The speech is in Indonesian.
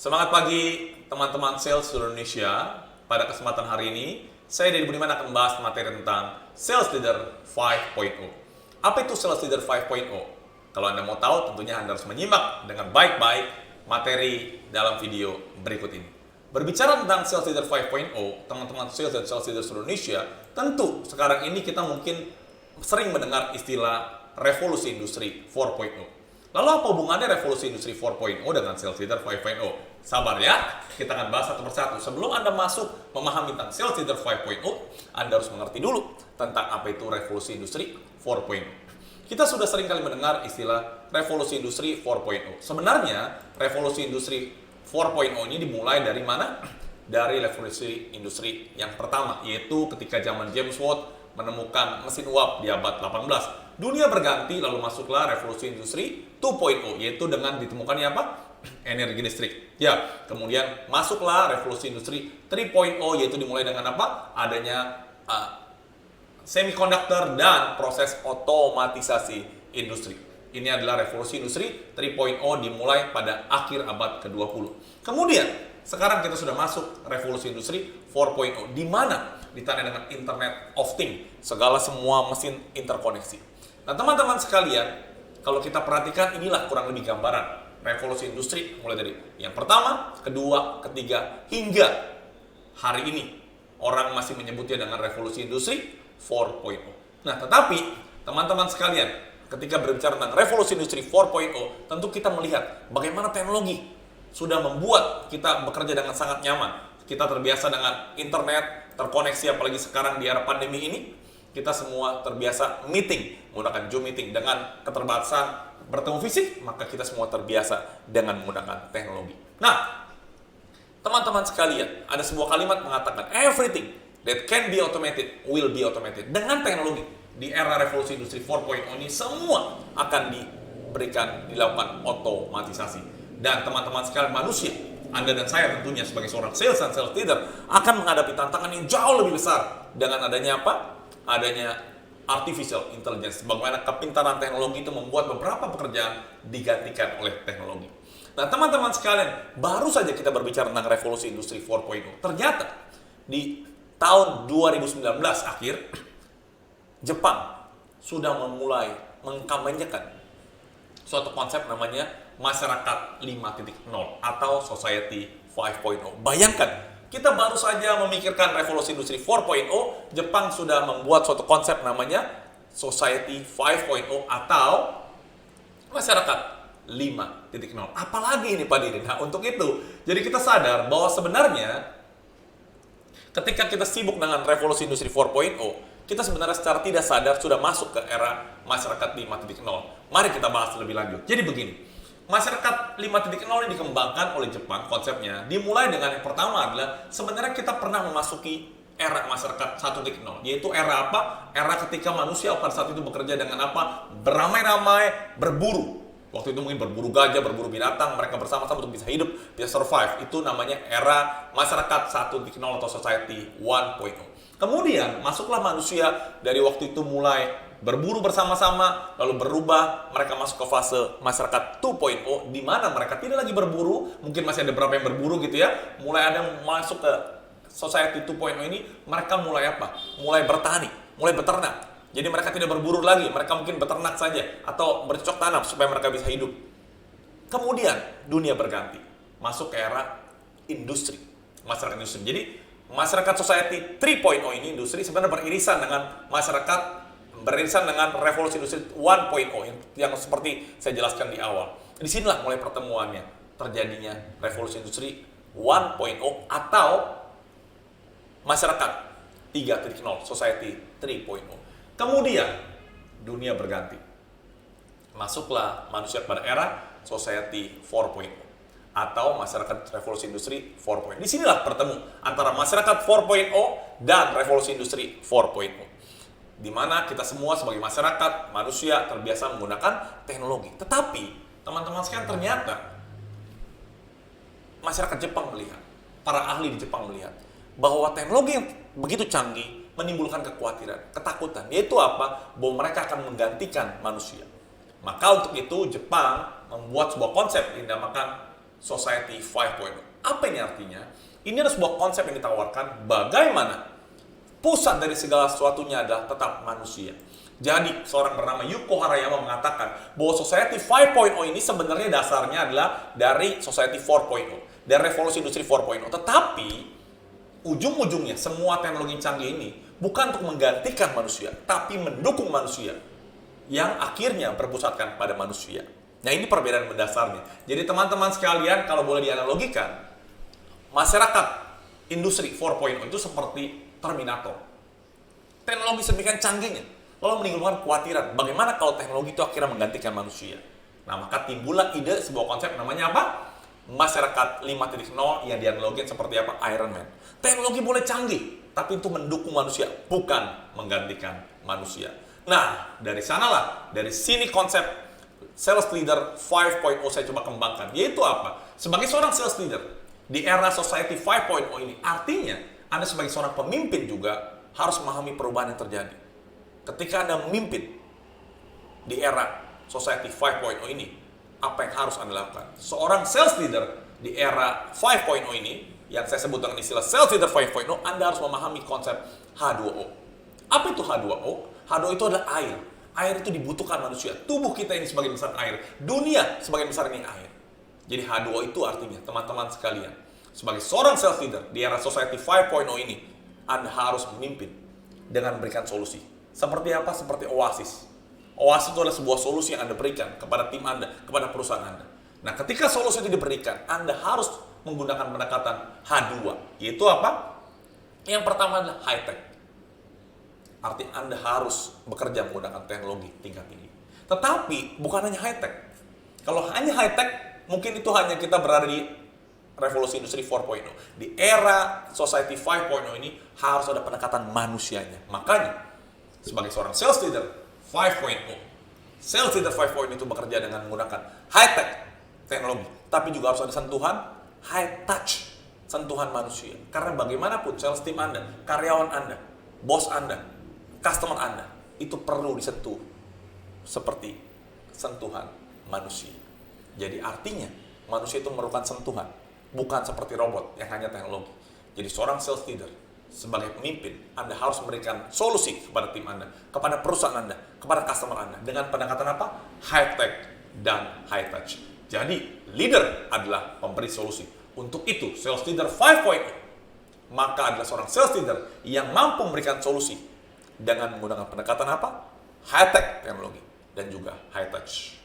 Semangat pagi teman-teman sales seluruh Indonesia. Pada kesempatan hari ini, saya Deddy Budiman akan membahas materi tentang Sales Leader 5.0. Apa itu Sales Leader 5.0? Kalau Anda mau tahu, tentunya Anda harus menyimak dengan baik-baik materi dalam video berikut ini. Berbicara tentang Sales Leader 5.0, teman-teman sales dan sales leader seluruh Indonesia, tentu sekarang ini kita mungkin sering mendengar istilah revolusi industri 4.0. Lalu apa hubungannya revolusi industri 4.0 dengan sales leader 5.0? Sabar ya, kita akan bahas satu persatu. Sebelum Anda masuk memahami tentang sales leader 5.0, Anda harus mengerti dulu tentang apa itu revolusi industri 4.0. Kita sudah sering kali mendengar istilah revolusi industri 4.0. Sebenarnya revolusi industri 4.0 ini dimulai dari mana? Dari revolusi industri yang pertama, yaitu ketika zaman James Watt menemukan mesin uap di abad 18. Dunia berganti, lalu masuklah revolusi industri 2.0, yaitu dengan ditemukannya apa? Energi listrik. Ya, kemudian masuklah revolusi industri 3.0, yaitu dimulai dengan apa? Adanya semiconductor dan proses otomatisasi industri. Ini adalah revolusi industri 3.0 dimulai pada akhir abad ke-20. Kemudian, sekarang kita sudah masuk revolusi industri 4.0, di mana ditandai dengan Internet of Things, segala semua mesin interkoneksi. Nah, teman-teman sekalian, kalau kita perhatikan, inilah kurang lebih gambaran revolusi industri mulai dari yang pertama, kedua, ketiga, hingga hari ini orang masih menyebutnya dengan revolusi industri 4.0. Nah, tetapi teman-teman sekalian, ketika berbicara tentang revolusi industri 4.0, tentu kita melihat bagaimana teknologi sudah membuat kita bekerja dengan sangat nyaman. Kita terbiasa dengan internet, terkoneksi, apalagi sekarang di era pandemi ini, kita semua terbiasa meeting, menggunakan Zoom meeting. Dengan keterbatasan bertemu fisik, maka kita semua terbiasa dengan menggunakan teknologi. Nah, teman-teman sekalian, ada sebuah kalimat mengatakan, everything that can be automated will be automated. Dengan teknologi, di era revolusi industri 4.0 ini, semua akan dilakukan otomatisasi. Dan teman-teman sekalian, manusia, Anda dan saya tentunya sebagai seorang sales dan sales leader akan menghadapi tantangan yang jauh lebih besar dengan adanya apa? Adanya artificial intelligence. Bagaimana kepintaran teknologi itu membuat beberapa pekerjaan digantikan oleh teknologi. Nah, teman-teman sekalian, baru saja kita berbicara tentang revolusi industri 4.0. Ternyata di tahun 2019 akhir, Jepang sudah memulai mengkampanyekan suatu konsep namanya masyarakat 5.0 atau society 5.0. Bayangkan, kita baru saja memikirkan revolusi industri 4.0, Jepang sudah membuat suatu konsep namanya society 5.0 atau masyarakat 5.0. Apalagi ini Pak Didi? Nah, untuk itu, jadi kita sadar bahwa sebenarnya ketika kita sibuk dengan revolusi industri 4.0, kita sebenarnya secara tidak sadar sudah masuk ke era masyarakat 5.0. Mari kita bahas lebih lanjut. Jadi begini, masyarakat 5.0 ini dikembangkan oleh Jepang, konsepnya dimulai dengan yang pertama adalah sebenarnya kita pernah memasuki era masyarakat 1.0, yaitu era apa? Era ketika manusia pada saat itu bekerja dengan apa? Beramai-ramai berburu. Waktu itu mungkin berburu gajah, berburu binatang, mereka bersama-sama untuk bisa hidup, bisa survive. Itu namanya era masyarakat 1.0 atau society 1.0. Kemudian masuklah manusia dari waktu itu mulai berburu bersama-sama, lalu berubah, mereka masuk ke fase masyarakat 2.0, di mana mereka tidak lagi berburu, mungkin masih ada beberapa yang berburu gitu ya, mulai ada yang masuk ke society 2.0 ini, mereka mulai apa? Mulai bertani, mulai beternak. Jadi mereka tidak berburu lagi, mereka mungkin beternak saja, atau bercocok tanam supaya mereka bisa hidup. Kemudian dunia berganti, masuk ke era industri, masyarakat industri. Jadi masyarakat society 3.0 ini, industri sebenarnya beririsan dengan revolusi industri 1.0 yang seperti saya jelaskan di awal. Disinilah mulai pertemuannya, terjadinya revolusi industri 1.0 atau masyarakat 3.0, society 3.0. Kemudian dunia berganti, masuklah manusia pada era society 4.0 atau masyarakat revolusi industri 4.0. Disinilah bertemu antara masyarakat 4.0 dan revolusi industri 4.0. Di mana kita semua sebagai masyarakat, manusia terbiasa menggunakan teknologi. Tetapi, teman-teman sekalian, ternyata masyarakat Jepang melihat, para ahli di Jepang melihat, bahwa teknologi yang begitu canggih menimbulkan kekhawatiran, ketakutan. Yaitu apa? Bahwa mereka akan menggantikan manusia. Maka untuk itu, Jepang membuat sebuah konsep yang dinamakan Society 5.0. Apa ini artinya? Ini adalah sebuah konsep yang ditawarkan bagaimana pusat dari segala sesuatunya adalah tetap manusia. Jadi, seorang bernama Yuko Harayama mengatakan bahwa Society 5.0 ini sebenarnya dasarnya adalah dari Society 4.0, dari revolusi industri 4.0. Tetapi, ujung-ujungnya semua teknologi canggih ini bukan untuk menggantikan manusia, tapi mendukung manusia yang akhirnya berpusatkan pada manusia. Nah, ini perbedaan mendasarnya. Jadi, teman-teman sekalian, kalau boleh dianalogikan, masyarakat industri 4.0 itu seperti Terminator. Teknologi sedemikian canggihnya, lalu menimbulkan kekhawatiran, bagaimana kalau teknologi itu akhirnya menggantikan manusia? Nah, maka timbullah ide sebuah konsep namanya apa? Masyarakat 5.0 yang dianalogin seperti apa? Iron Man. Teknologi boleh canggih, tapi itu mendukung manusia, bukan menggantikan manusia. Nah, dari sanalah, dari sini konsep Sales Leader 5.0 saya coba kembangkan. Yaitu apa? Sebagai seorang sales leader, di era Society 5.0 ini, artinya Anda sebagai seorang pemimpin juga harus memahami perubahan yang terjadi. Ketika Anda memimpin di era Society 5.0 ini, apa yang harus Anda lakukan? Seorang sales leader di era 5.0 ini, yang saya sebut dengan istilah sales leader 5.0, Anda harus memahami konsep H2O. Apa itu H2O? H2O itu adalah air. Air itu dibutuhkan manusia. Tubuh kita ini sebagian besar air. Dunia sebagian besar ini air. Jadi H2O itu artinya, teman-teman sekalian, sebagai seorang sales leader di era Society 5.0 ini, Anda harus memimpin dengan memberikan solusi. Seperti apa? Seperti Oasis. Oasis itu adalah sebuah solusi yang Anda berikan kepada tim Anda, kepada perusahaan Anda. Nah, ketika solusi itu diberikan, Anda harus menggunakan pendekatan H2. Yaitu apa? Yang pertama adalah high-tech. Arti Anda harus bekerja menggunakan teknologi tingkat tinggi. Tetapi bukan hanya high-tech. Kalau hanya high-tech, mungkin itu hanya kita berada di revolusi industri 4.0. Di era Society 5.0 ini harus ada pendekatan manusianya. Makanya, sebagai seorang sales leader 5.0, sales leader 5.0 itu bekerja dengan menggunakan high-tech teknologi. Tapi juga harus ada sentuhan high touch, sentuhan manusia. Karena bagaimanapun sales team Anda, karyawan Anda, bos Anda, customer Anda, itu perlu disentuh seperti sentuhan manusia. Jadi artinya, manusia itu memerlukan sentuhan, bukan seperti robot yang hanya teknologi. Jadi seorang sales leader, sebagai pemimpin, Anda harus memberikan solusi kepada tim Anda, kepada perusahaan Anda, kepada customer Anda, dengan pendekatan apa? High tech dan high touch. Jadi, leader adalah pemberi solusi. Untuk itu, sales leader 5.0, maka adalah seorang sales leader yang mampu memberikan solusi dengan menggunakan pendekatan apa? High tech teknologi dan juga high touch.